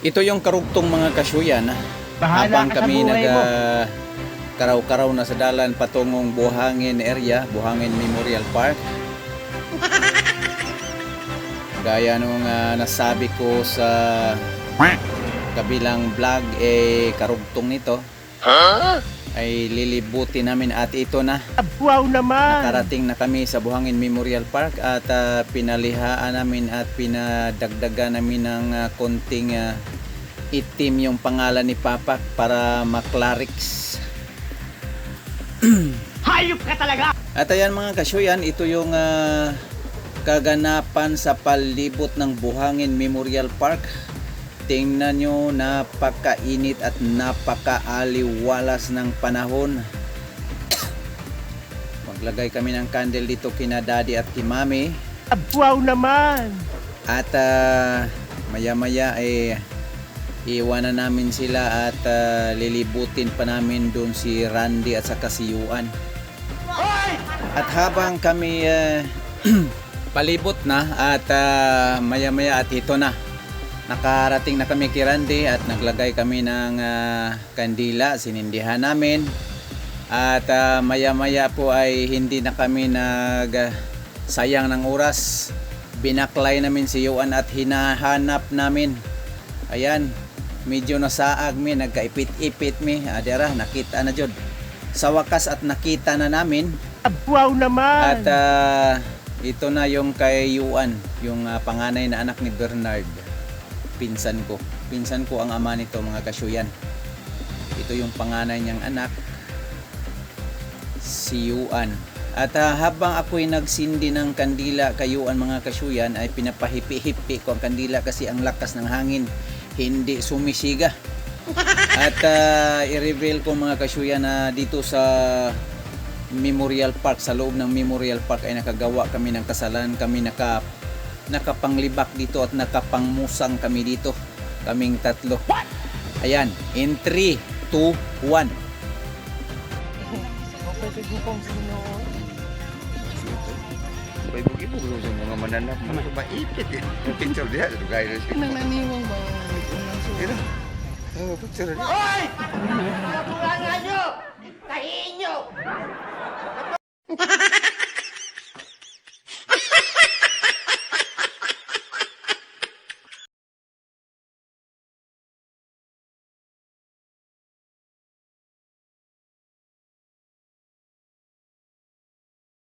Ito yung karugtong mga kasyuyan. Bahala Habang ka sa kami buhay mo. karaw-karaw na sa dalan patungong Buhangin area, Buhangin Memorial Park. Gaya nung nasabi ko sa kabilang vlog, karugtong nito ay lilibutin namin at ito na. Wow naman! Nakarating na kami sa Buhangin Memorial Park at pinalihaan namin at pinadagdagan namin ng konting itim yung pangalan ni Papa para maklarix. Hayop ka talaga! At ayan mga kasyuyan, ito yung kaganapan sa palibot ng Buhangin Memorial Park. Tingnan nyo, napakainit at napakaaliwalas ng panahon. Maglagay kami ng candle dito kina Daddy at kay Mami. Wow naman! At maya-maya iiwanan namin sila at lilibutin pa namin doon si Randy at saka si Yuan. At habang kami palibot na at maya-maya at ito na. Nakarating na kami kay Randy at naglagay kami ng kandila, sinindihan namin. At maya-maya po ay hindi na kami sayang ng oras. Binaklay namin si Yuan at hinahanap namin. Ayan, medyo nasaag mi, nagkaipit-ipit mi. Adira, nakita na jud. Sa wakas at nakita na namin. Wow naman! At ito na yung kay Yuan, yung panganay na anak ni Bernard. Pinsan ko ang ama nito mga kasyuyan. Ito yung panganay niyang anak, si Yuan. At habang ako'y nagsindi ng kandila kay Yuan mga kasyuyan, ay pinapahipi-hipi ko ang kandila kasi ang lakas ng hangin hindi sumisiga. At i-reveal ko mga kasyuyan na dito sa Memorial Park, sa loob ng Memorial Park ay nakagawa kami ng kasalan. Kami nakapanglibak dito at nakapangmusang kami dito, kaming tatlo. Ayan, in 3, 2, 1. Sabay mo ibo ko sa mga mananap mo maipit eh. Yung picture diha ito gaya na siya. Naniwang ba? Ito. Ang picture diha. Hoy! Kabulangan nyo! Kahiin nyo!